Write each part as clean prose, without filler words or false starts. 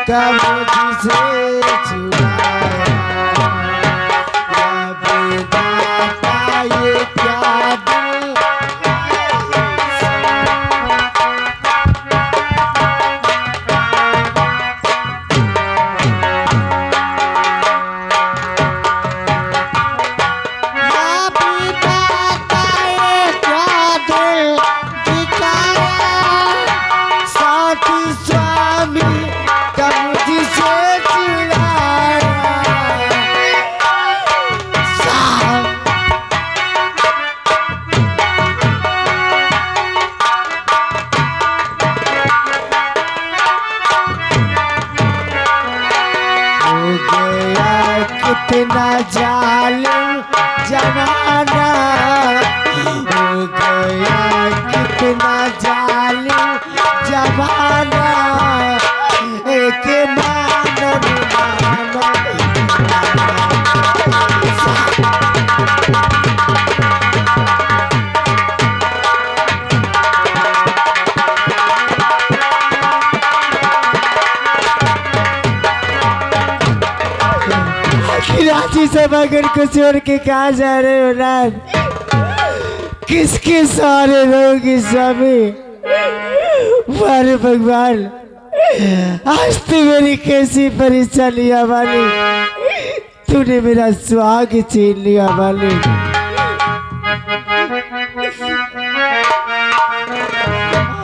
कब मुझसे छुड़ाया बेदाता ये क्या दिल कितना जालिम जमाना हो गया, कितना जालिम जमाना एक मानो रांची से मगर कुछ और के कहा जा रहे हो राज? किसके सारे लोग स्वामी? मारे भगवान, आज तो मेरी कैसी परीक्षा लिया वाली, तूने मेरा सुहाग छीन लिया वाली।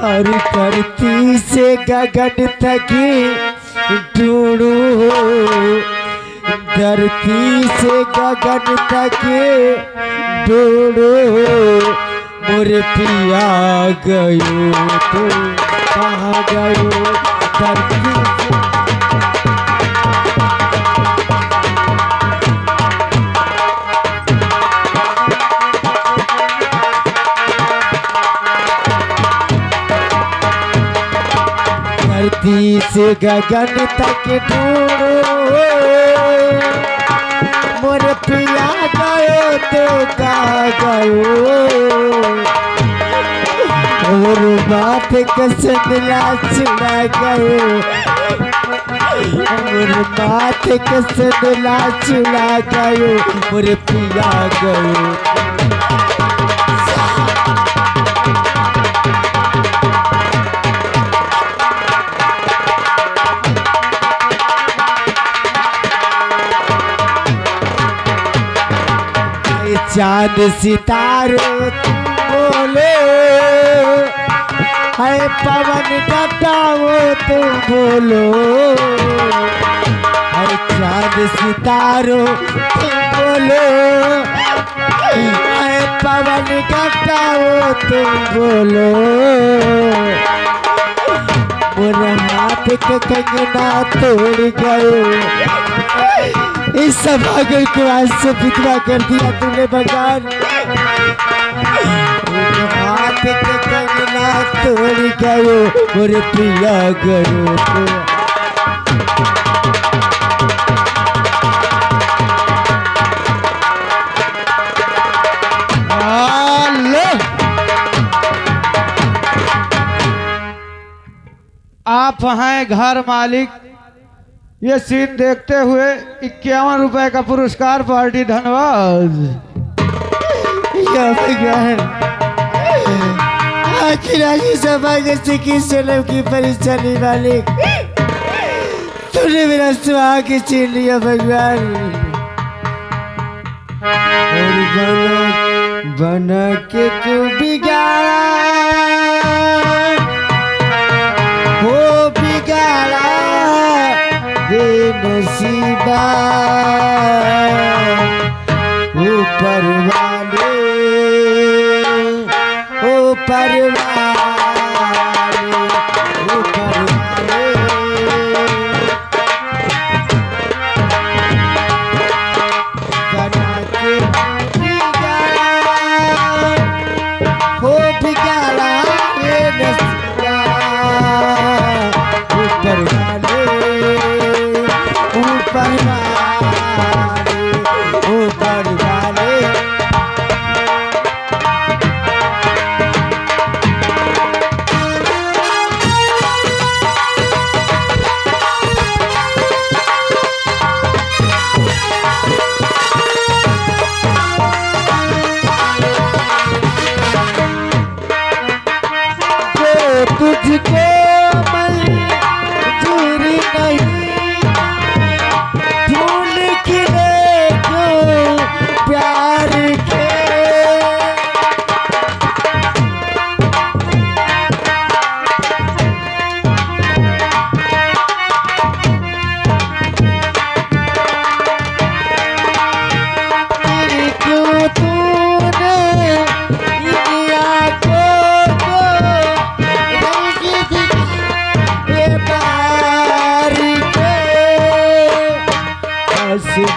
और धरती से गगन तक ढूंढू, धरती से गगन तक ढूंढो, मोरे पिया गयो तो कहाँ गयो? धरती धरती से गगन तक ढूंढो, मोर पिया गयो तो कहाँ गयो? और बात कसला चुना गयो, और बात कसला चुना गयो, मोर पिया गयो। चांद सितारों तुम बोले, है पवन घटाओ तुम बोलो, है चांद सितारों तुम बोलो, है पवन घटाओ तुम बोलो, मोर हाथ के कंगना तोड़ गयो। इस सभागर को आज से विधवा कर दिया तूने भगवान, हाथ के कंगना तोड़ गयो, मोरे पिया गयो तो। आप हैं घर मालिक, ये सीन देखते हुए 51 रुपए का पुरस्कार पार्टी धन्यवाद। आखिर आगे सभा से किस जन्म की परीक्षा ली मालिक, तूने मेरा सुहाग छीन लिया भगवान। और बना के क्यों बिगाड़ा, हो बिगाड़ा बेनसीबा, ऊपर वाले ऊपर वाले ऊपर वाले बना के बिगाड़ा, हो बिगाड़ा बेनसीबा, ऊपर वाले ऊपर वाले।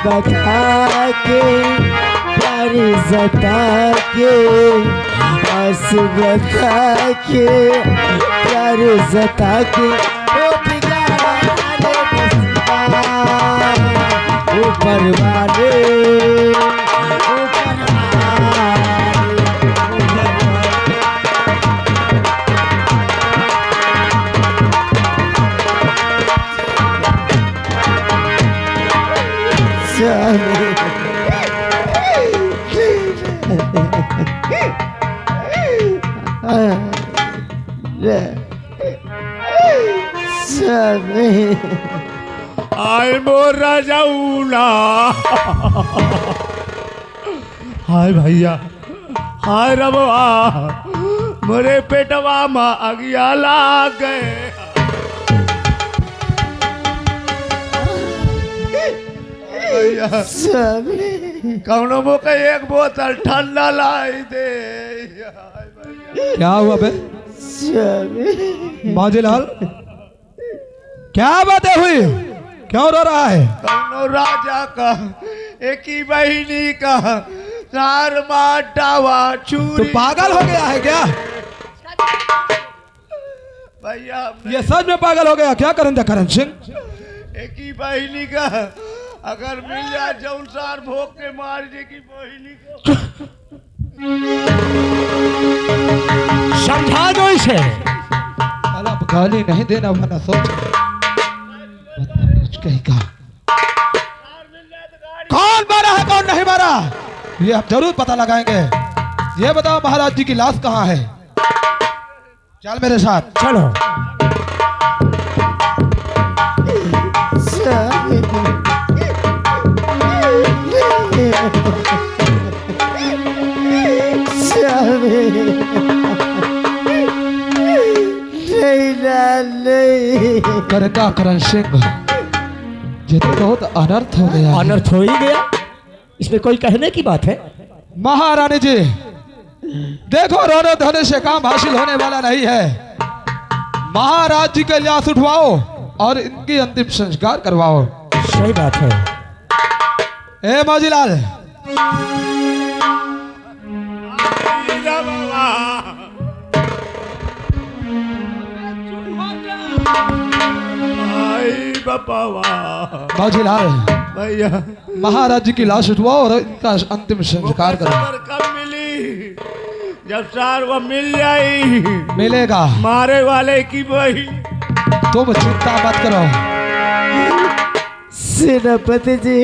बता के प्यार जता के आस बता के प्यार जता के ओ बिगाड़े बसता ऊपर वाले ऊपर आय मोर राजाऊला हाय भैया हाय रबवा मोरे पेटवा में अगिया लाग गए भैया कौनो मोके एक बोतल ठंडा लाई दे हाय भैया। क्या हुआ बे बाजीलाल? क्या बातें हुई? क्यों रो रहा है? कौनो राजा का एक ही बहिनी का सार माटावा तो चूरी पागल हो गया है क्या? भैया ये सच में पागल हो गया क्या करेंगे करण सिंह? एक ही बहिनी का अगर मिल जाए जौनसार भोग के मार जे की बहिनी को समझा दो इसे। साला गाली नहीं देना वरना सोच कुछ कहेगा। कौन मारा है कौन नहीं मारा ये अब जरूर पता लगाएंगे। ये बताओ महाराज जी की लाश कहाँ है? चल मेरे साथ। चलो। करका करण सिंह ये तो बहुत अनर्थ हो गया। अनर्थ हो ही गया, इसमें कोई कहने की बात है? महारानी जी देखो रोने धोने से काम हासिल होने वाला नहीं है। महाराज जी के लाश उठवाओ और इनकी अंतिम संस्कार करवाओ। सही बात है। ए माजीलाल माजीलाल भैया महाराज जी की लाश उठवाओ और इनका अंतिम संस्कार करो। खबर कब मिली? जब सार वो मिल जाई मिलेगा। मारे वाले की बहिनी तुम चिंता मत करो। सेनापति जी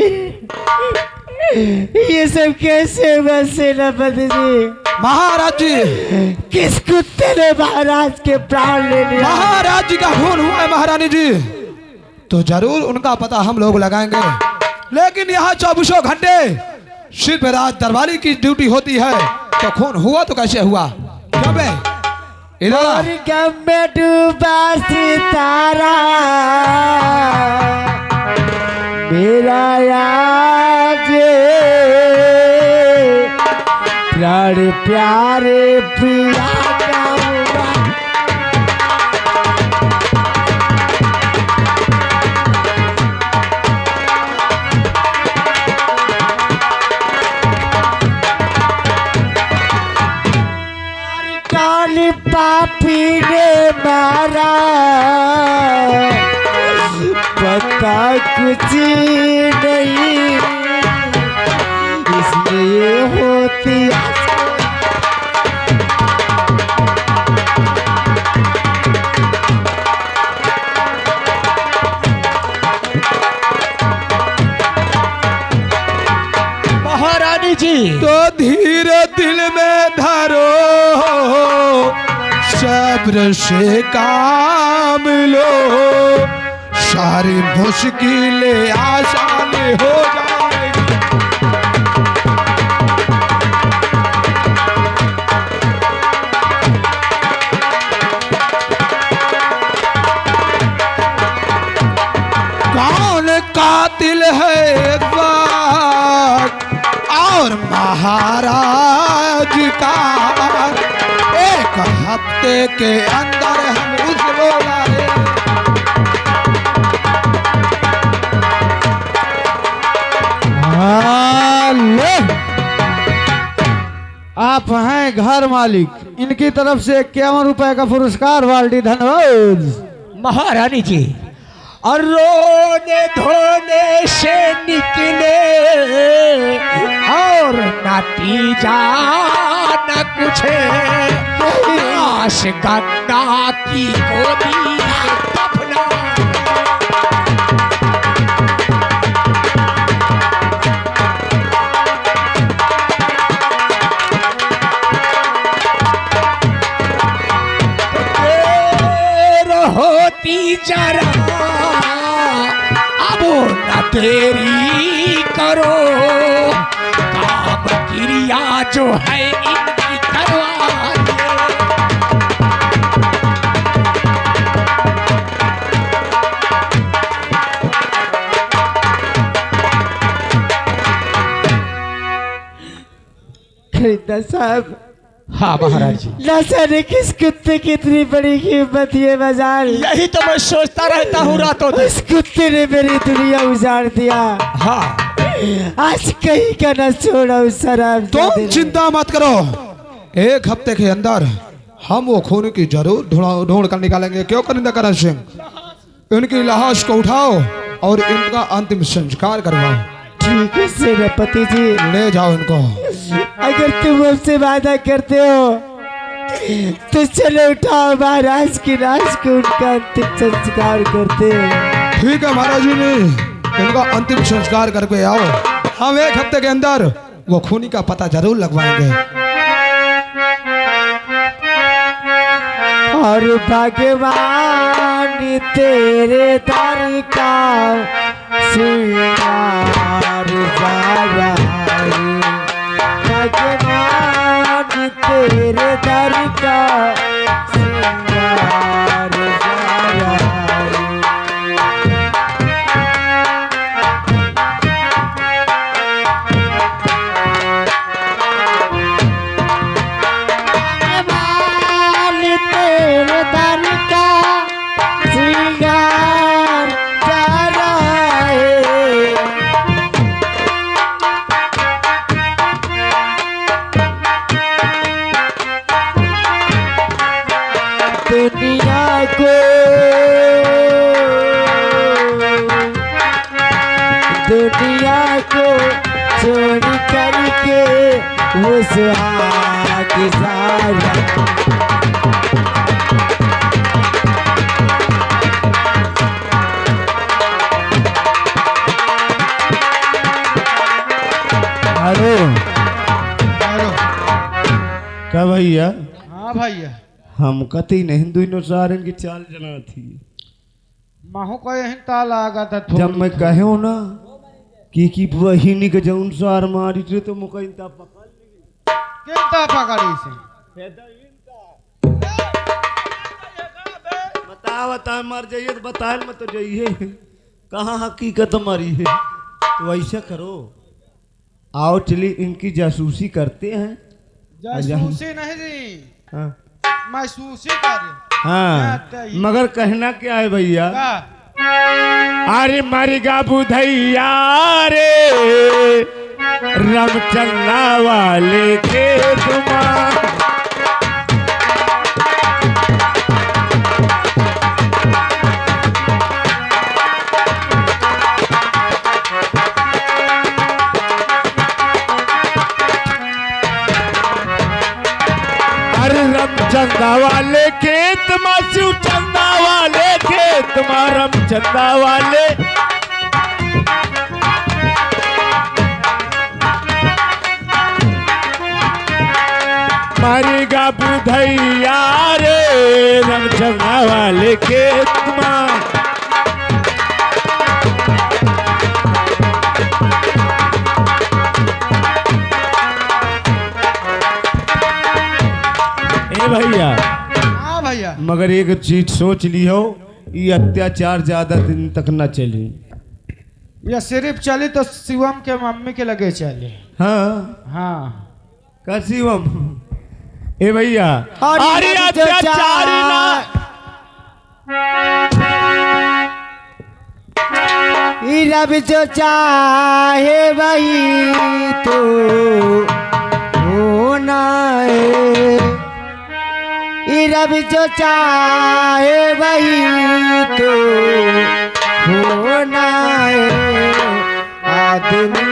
ये सब कैसे हुआ सेनापति जी? महाराज जी किस कुत्ते ने महाराज के प्राण ले लिया? महाराज जी का खून हुआ है महारानी जी तो जरूर उनका पता हम लोग लगाएंगे। लेकिन यहाँ 24 घंटे सिर्फ राज दरबारी की ड्यूटी होती है तो खून हुआ तो कैसे हुआ? कब है? इधर आ। और गम में डूबा सितारा मेरा आज प्राण प्यारे पिया का हुआ। काली पापी ने मारा पता कुछ नहीं इसलिए होती महारानी जी तो धीरे दिल में धरो सब्र से काम लो सारी मुश्किलें आसान हो जाएगी। कौन कातिल है एक बार और महाराज का एक हफ्ते के अंदर हम उसको लाए। घर मालिक इनकी तरफ से 51 रुपए का पुरस्कार वाल्टी धन्यवाद। महारानी जी, और रोने धोने से निकले और नतीजा न कुछ, आश गंगा की गोदी में दफना। होती जरा अब न तेरी करो, काम क्रिया जो है इनकी करवा दे। खरीदा साहब, हाँ महाराज जी, न जाने किस कुत्ते की इतनी बड़ी कीमत ये बाजार। यही तो मैं सोचता रहता हूँ रातों दिन। उस कुत्ते ने मेरी दुनिया उजाड़ दिया। हाँ, आज कहीं का न छोड़ा उस शराब। तुम चिंता मत करो, 1 हफ्ते के अंदर हम वो खून की जरूर ढूंढ कर निकालेंगे। क्यों करिंदा करण सिंह, इनकी लाश को उठाओ और इनका अंतिम संस्कार करवाओ। ठीक है सेनापति जी, ले जाओ इनको। अगर तुम हमसे वादा करते हो तो चलो उठाओ महाराज की लाश को, उनका अंतिम संस्कार करते हैं। ठीक है महाराज जी, ने इनका अंतिम संस्कार करके आओ। हम 1 हफ्ते के अंदर वो खूनी का पता जरूर लगवाएंगे। और भगवान तेरे दर का श्रृंगार जाया रे, भगवान तेरे दर का श्रृंगार जाया रे। भगवान तेरे दर का श्रृंगार जाया रे। दुनिया को छोड़ करके वो सुहाग सारा। हेलो क्या भैया, हाँ भैया, हम कती नहीं हिंदू सारन की चाल जना थी। माहो को यही ताल आगा था जब मैं कहे हो ना कि वही के जौन सार मारी थे तो मुकई ता पकड़ किंता पकड़ी से बता मर जाइए तो बताए मत तो जाइए, कहाँ हकीकत मरी है। तो ऐसा करो, आओ चलिए इनकी जासूसी करते हैं। जासूसी नहीं जी, हाँ महसूसी करे। हाँ, मगर कहना क्या है भैया, का अरे मरिगा बुधैया रे रामचंद्रा वाले के तुमा। चंदा वाले खेत मासू, चंदा वाले खेत मारम चंदा वाले। मारेगा बुधैया रे रम चंदा वाले खेत मार। भैया, हाँ भैया, मगर एक चीज सोच ली हो, ये अत्याचार ज्यादा दिन तक न चले। या सिर्फ चली तो शिवम के मम्मी के लगे चले। हाँ हाँ, का शिवम? ए भैया, अरे अत्याचार ना रब जो चाहे वही तो होना है, ये रब जो चाहे वही तो होना है। आदमी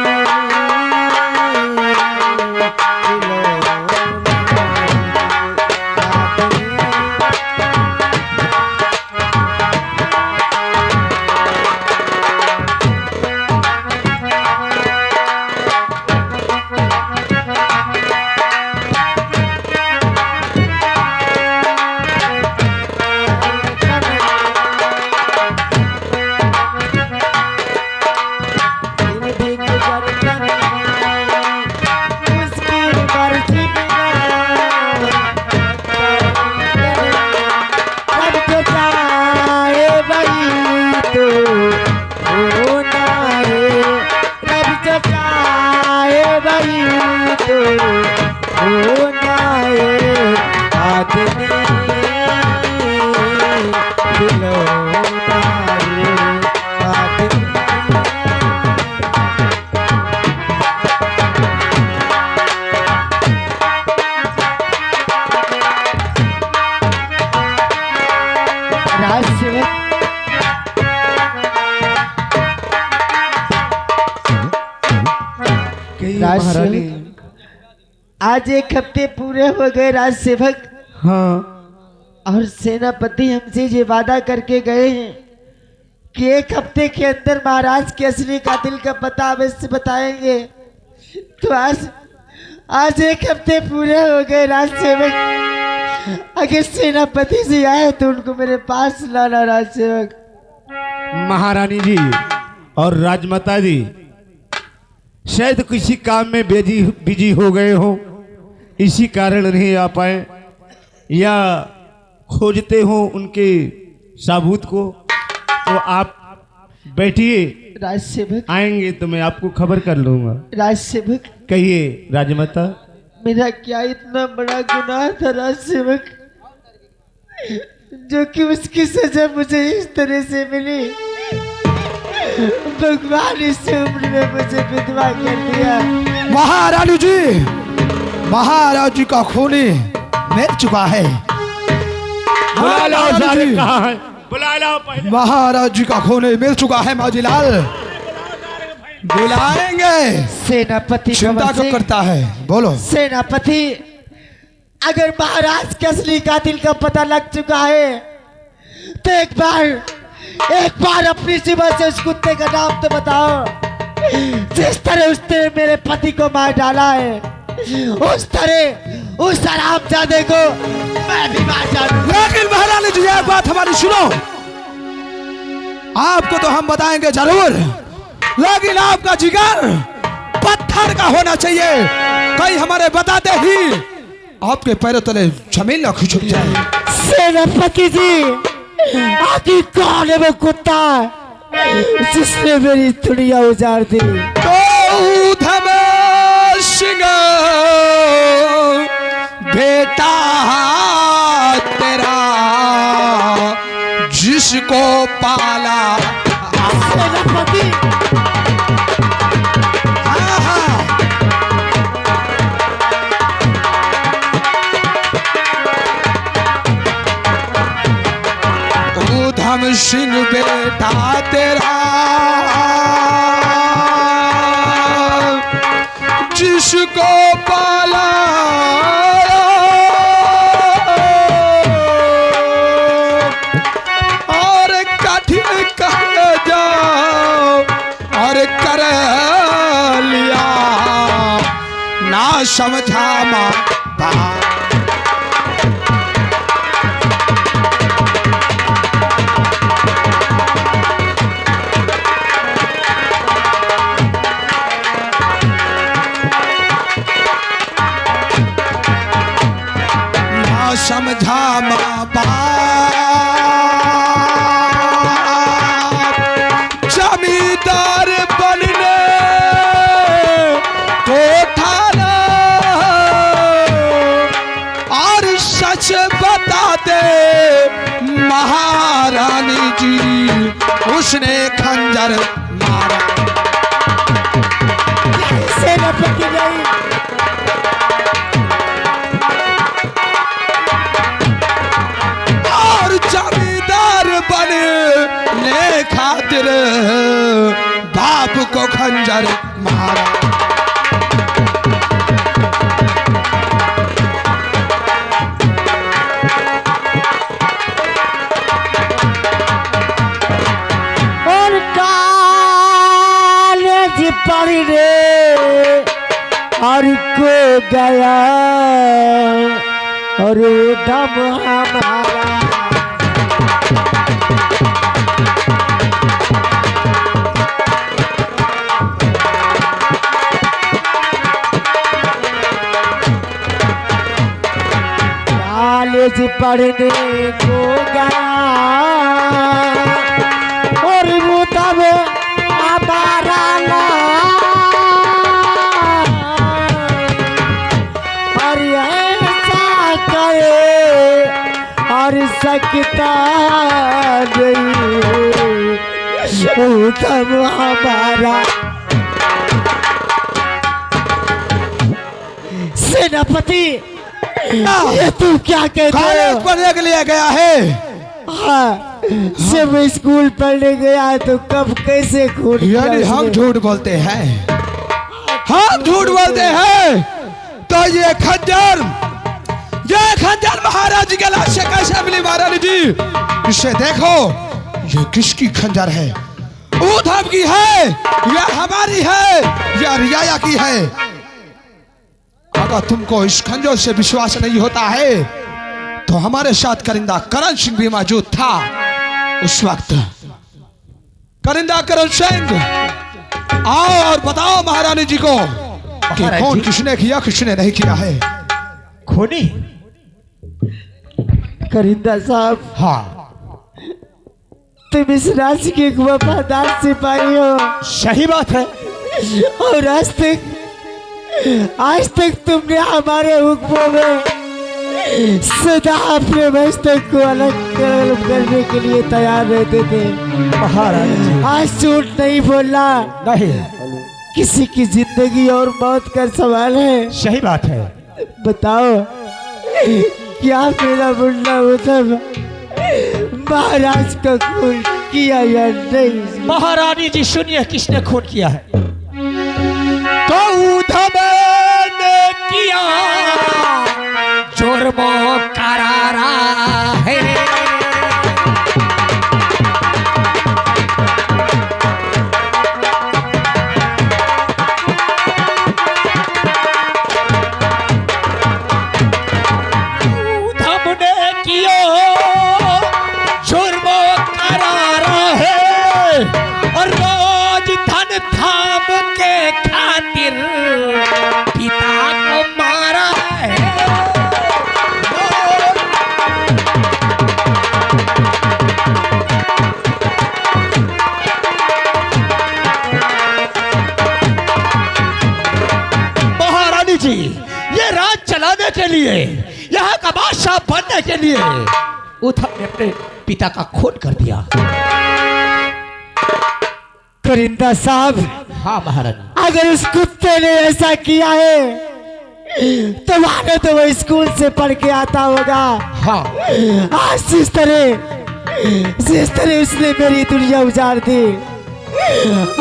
महारानी। आज 1 हफ्ते पूरे हो गए राज सेवक। हाँ, और सेनापति हमसे ये वादा करके गए हैं कि 1 हफ्ते के अंदर महाराज के असली कातिल का पता अवश्य बताएंगे। तो आज 1 हफ्ते पूरे हो गए राज सेवक। अगर सेनापति से आए तो उनको मेरे पास लाना राज सेवक। महारानी जी और राजमाता जी शायद किसी काम में बिजी हो गए हो, इसी कारण नहीं आ पाए, या खोजते हो उनके साबूत को। तो आप बैठिए, राज सेवक आएंगे तो मैं आपको खबर कर लूंगा। राज सेवक कहिए राजमाता। मेरा क्या इतना बड़ा गुनाह था राज सेवक, जो कि उसकी सजा मुझे इस तरह से मिली। भगवान इस उम्र में मुझे विधवा कर दिया। महारानी जी, महाराज जी का खूनी मिल चुका है। बुला लाओ, महारानी सारे जी, कहाँ है? बुला लाओ पहले। महाराज जी का खूनी मिल चुका है। मौजीलाल बुलाएंगे। सेनापति चिंता क्यों करता है, बोलो। सेनापति, अगर महाराज के असली कातिल का पता लग चुका है तो एक बार अपनी जीवन से उस कुत्ते का नाम तो बताओ, जिस तरह उसने मेरे पति को मार डाला है, उस तरह उस हरामजादे को मैं भी मार डालूंगा। लेकिन महारानी जी एक बात हमारी सुनो, आपको तो हम बताएंगे जरूर, लेकिन आपका जिगर पत्थर का होना चाहिए। कहीं हमारे बताते ही आपके पैरों तले जमीन न खिसक जाए। सेनापति जी, आखिर कौन है वो कुत्ता जिसने मेरी दुनिया उजाड़ दी? गौतम सिंह बेटा तेरा जिसको पाला। सेनापति, हाँ, हाँ। गौतम सिंह बेटा तेरा जिसको पाला, और कठिन कर जाओ और कर लिया ना समझा माँ बाप। समझा माँ बाप, जमींदार बनने को ठाना, और सच बताते महारानी जी उसने खंजर मारा। सेनापति नहीं, खंजर मारा। और कॉलेज पढ़ने और को गया और दम हमारा कॉलेज पढ़ने को गया और वो तब हमारा और ऐसा करे और सकता नहीं वो तब हमारा सेनापति ये तू क्या कहते कॉलेज हो? पढ़ने के लिए गया है। हाँ, जब स्कूल पढ़ने गया तो कब कैसे खून किया यानी हम उसने? झूठ बोलते हैं, हम झूठ बोलते हैं। तो ये खंजर महाराज जी के लाश से कैसे मिली महारानी जी? इसे देखो, ये किसकी खंजर है? उधम की है या हमारी है या रियाया की है? अगर तुमको इस खंजर से विश्वास नहीं होता है तो हमारे साथ करिंदा करण सिंह भी मौजूद था उस वक्त। करिंदा करण सिंह, आओ और बताओ महारानी जी को कि कौन किसने किया किसने नहीं किया है। खूनी? करिंदा साहब, हाँ, तुम इस राज्य के एक वफादार सिपाही हो सही बात है। और आज तक तुमने हमारे हुक्मों में सदा अपने मस्तक को अलग करने के लिए तैयार रहते थे। महाराज जी, आज झूठ नहीं बोलना, नहीं, किसी की जिंदगी और मौत का सवाल है। सही बात है। बताओ, क्या मेरा मुन्ना उधम महाराज का खून किया या नहीं? महारानी जी सुनिए, किसने खून किया है? तो उधम ने किया, जुर्म करारा है। उधम ने किया, जुर्म करारा है और रोज धन थाम के खातिर पिता को मारा है। महारानी जी, ये राज चलाने के लिए, यहाँ का बादशाह बनने के लिए उधम ने अपने पिता का खून कर दिया। करिंदा साहब, हाँ महारानी। अगर उस कुत्ते ने ऐसा किया है तो मानो तो वो स्कूल से पढ़ के आता होगा। हाँ, आज जिस तरह उसने मेरी दुनिया उजाड़ दी,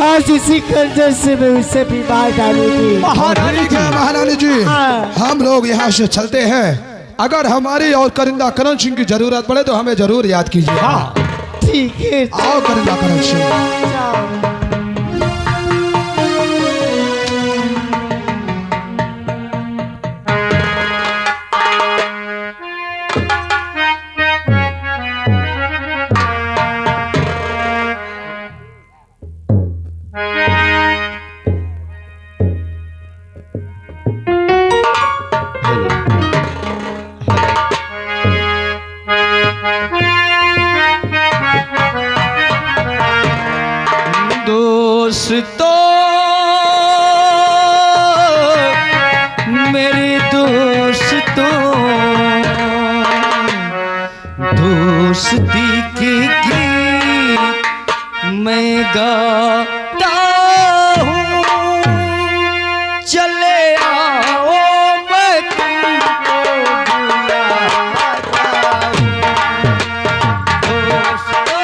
आज इसी खंजर से मैं उसे भी मार डालूंगी। महारानी जी, हम लोग यहाँ से चलते हैं। अगर हमारी और करिंदा करण सिंह की जरूरत पड़े तो हमें जरूर याद कीजिए। हाँ, ठीक है, आओ करिंदा करण सिंह। जाओ। दोस्तों, मेरे दोस्तों, दोस्ती के गीत मैं गाता हूँ। चले आओ, मैं तुमको बुलाता हूँ। दोस्तों,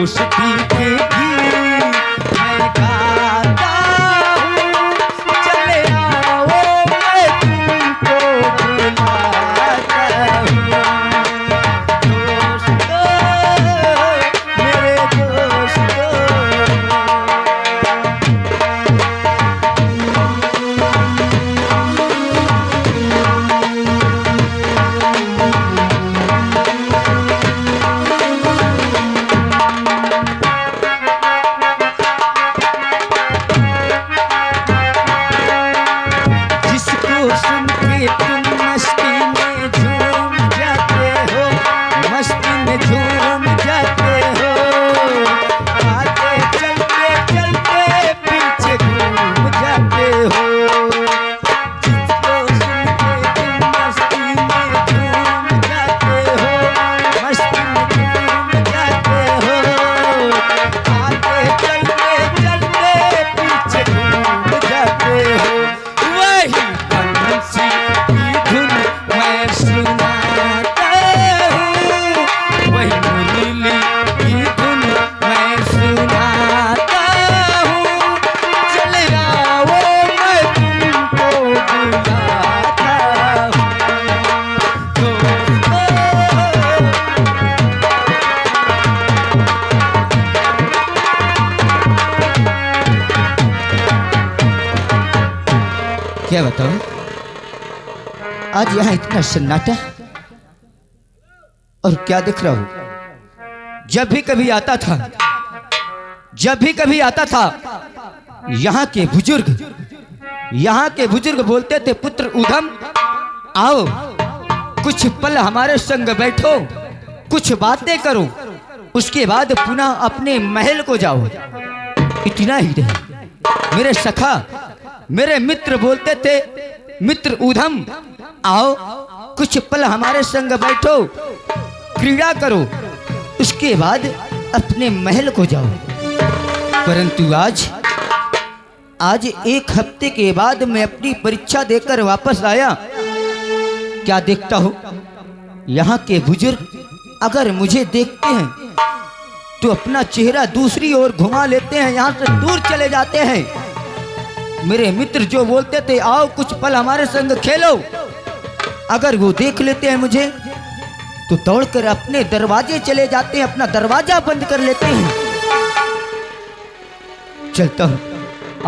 दोस्ती की मैं गाता हूँ, चले आओ मैं तुमको बुलाता हूँ। दोस्तों, मेरे दोस्तों, जिसको सुन के तुम मस्ती में झूम जाते हो, मस्ती में झूम जाते हो, आगे चलते चलते पीछे घूम जाते हो। जिसको सुन के तुम मस्ती में झूम जाते हो, मस्ती में झूम जाते हो, आगे चलते चलते पीछे घूम जाते हो। वही बंसी की धुन मैं सुनाता हूँ, वही मुरली की धुन मैं सुनाता हूँ, चले आओ मैं तुमको बुलाता हूँ। दोस्तों, क्या बताओ, आज यहाँ इतना सन्नाटा और क्या दिख रहा हूं? जब भी कभी आता था यहाँ के बुजुर्ग बोलते थे, पुत्र उधम आओ कुछ पल हमारे संग बैठो, कुछ बातें करो, उसके बाद पुनः अपने महल को जाओ। इतना ही नहीं, मेरे सखा मेरे मित्र बोलते थे, मित्र उधम आओ कुछ पल हमारे संग बैठो, क्रीड़ा करो, उसके बाद अपने महल को जाओ। परंतु आज एक हफ्ते के बाद मैं अपनी परीक्षा देकर वापस आया, क्या देखता हूँ, यहाँ के बुजुर्ग अगर मुझे देखते हैं तो अपना चेहरा दूसरी ओर घुमा लेते हैं, यहाँ से दूर चले जाते हैं। मेरे मित्र जो बोलते थे आओ कुछ पल हमारे संग खेलो, अगर वो देख लेते हैं मुझे तो दौड़कर अपने दरवाजे चले जाते हैं, अपना दरवाजा बंद कर लेते हैं। चलता हूँ।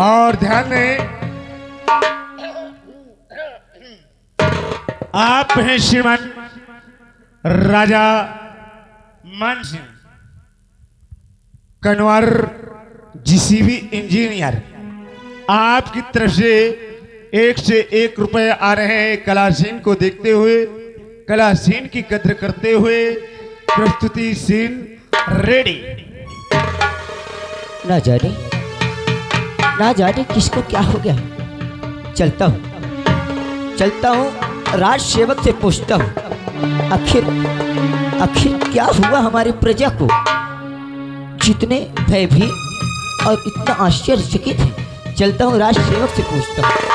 और ध्यान दें, आप हैं श्रीमान राजा मान सिंह, कनवर जीसीबी इंजीनियर। आपकी तरफ से 1 रुपए आ रहे हैं। कला सीन को देखते हुए, कला सीन की कद्र करते हुए प्रस्तुति सीन रेडी। ना जाने किसको क्या हो गया। चलता हूँ राज सेवक से पूछता हूँ, आखिर क्या हुआ हमारी प्रजा को, जितने भयभीत और इतना आश्चर्यचकित है। चलता हूँ राज सेवक से पूछता हूँ।